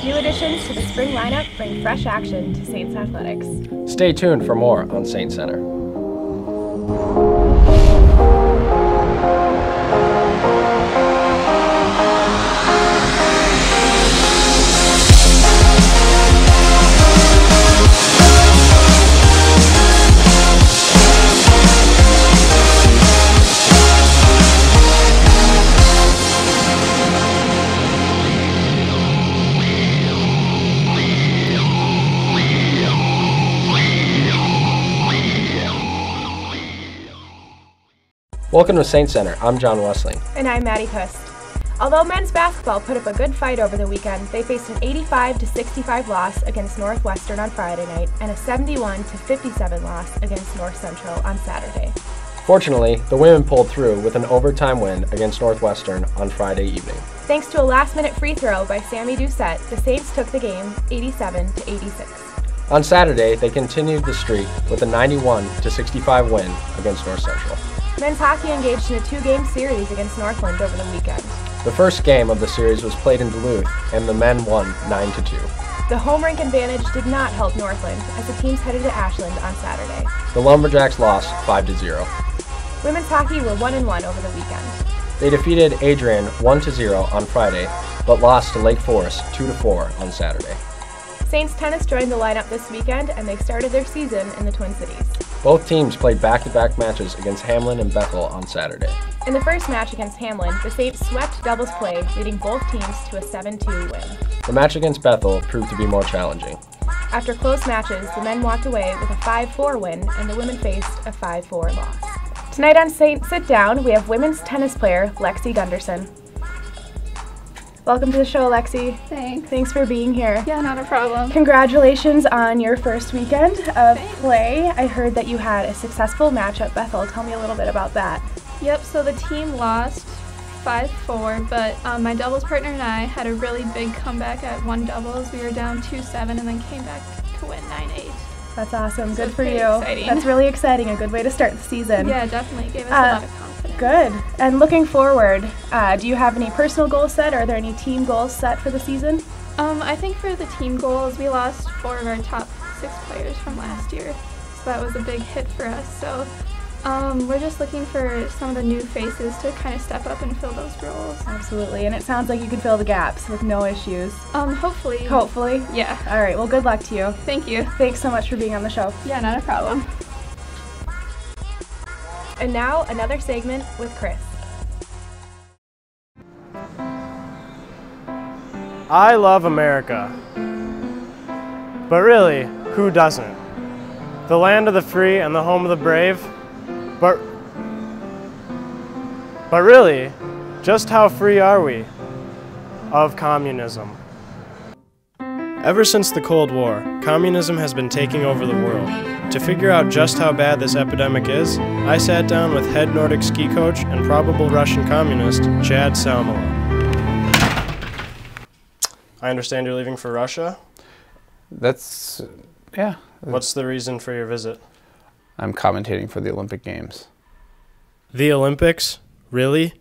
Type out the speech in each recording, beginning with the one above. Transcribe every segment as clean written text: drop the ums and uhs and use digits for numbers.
New additions to the spring lineup bring fresh action to Saints athletics. Stay tuned for more on SaintsCenter. Welcome to SaintsCenter. I'm John Wessling. And I'm Maddie Kust. Although men's basketball put up a good fight over the weekend, they faced an 85-65 loss against Northwestern on Friday night and a 71-57 loss against North Central on Saturday. Fortunately, the women pulled through with an overtime win against Northwestern on Friday evening. Thanks to a last-minute free throw by Sammy Doucette, the Saints took the game 87-86. On Saturday, they continued the streak with a 91-65 win against North Central. Men's hockey engaged in a two-game series against Northland over the weekend. The first game of the series was played in Duluth, and the men won 9-2. The home rink advantage did not help Northland as the teams headed to Ashland on Saturday. The Lumberjacks lost 5-0. Women's hockey were 1-1 over the weekend. They defeated Adrian 1-0 on Friday, but lost to Lake Forest 2-4 on Saturday. Saints tennis joined the lineup this weekend, and they started their season in the Twin Cities. Both teams played back-to-back matches against Hamlin and Bethel on Saturday. In the first match against Hamlin, the Saints swept doubles play, leading both teams to a 7-2 win. The match against Bethel proved to be more challenging. After close matches, the men walked away with a 5-4 win, and the women faced a 5-4 loss. Tonight on Saints Sit Down, we have women's tennis player Lexi Gunderson. Welcome to the show, Lexi. Thanks. Thanks for being here. Yeah, not a problem. Congratulations on your first weekend of play. I heard that you had a successful match at Bethel. Tell me a little bit about that. Yep, so the team lost 5-4, but my doubles partner and I had a really big comeback at one doubles. We were down 2-7 and then came back to win 9-8. That's awesome. So good for you. Exciting. That's really exciting. A good way to start the season. Yeah, definitely. Gave us a lot of confidence. Good. And looking forward, do you have any personal goals set, or are there any team goals set for the season? I think for the team goals, we lost 4 of our top 6 players from last year, so that was a big hit for us. So we're just looking for some of the new faces to kind of step up and fill those roles. Absolutely. And it sounds like you could fill the gaps with no issues. Hopefully. Hopefully? Yeah. All right. Well, good luck to you. Thank you. Thanks so much for being on the show. Yeah, not a problem. And now, another segment with Chris. I love America. But really, who doesn't? The land of the free and the home of the brave. But really, just how free are we of communism? Ever since the Cold War, communism has been taking over the world. To figure out just how bad this epidemic is, I sat down with head Nordic ski coach and probable Russian communist, Chad Salmela. I understand you're leaving for Russia? Yeah. What's the reason for your visit? I'm commentating for the Olympic Games. The Olympics? Really?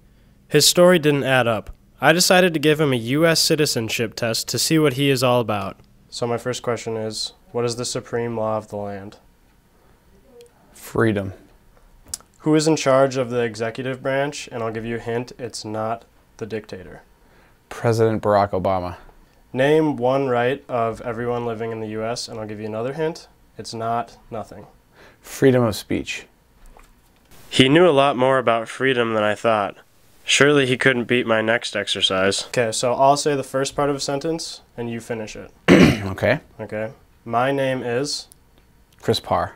His story didn't add up. I decided to give him a U.S. citizenship test to see what he is all about. So my first question is, what is the supreme law of the land? Freedom. Who is in charge of the executive branch? And I'll give you a hint, it's not the dictator. President Barack Obama. Name one right of everyone living in the U.S., and I'll give you another hint, it's not nothing. Freedom of speech. He knew a lot more about freedom than I thought. Surely he couldn't beat my next exercise. Okay, so I'll say the first part of a sentence, and you finish it. Okay. Okay. My name is... Chris Parr.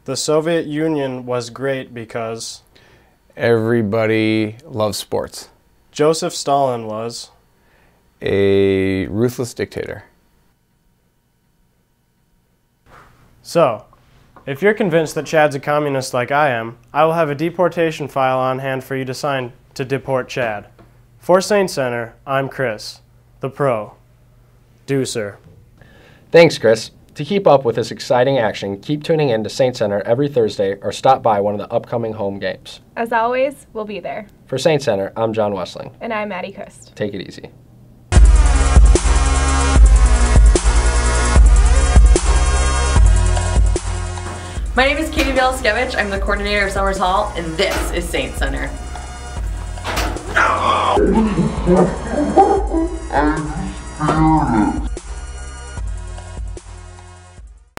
The Soviet Union was great because... Everybody loves sports. Joseph Stalin was... A ruthless dictator. So, if you're convinced that Chad's a communist like I am, I will have a deportation file on hand for you to sign to deport Chad. For SaintsCenter, I'm Chris, the pro. Do, sir. Thanks, Chris. To keep up with this exciting action, keep tuning in to SaintsCenter every Thursday or stop by one of the upcoming home games. As always, we'll be there. For SaintsCenter, I'm John Wessling. And I'm Maddie Kust. Take it easy. My name is Katie Bielskevich. I'm the coordinator of Summers Hall, and this is SaintsCenter. I feel it.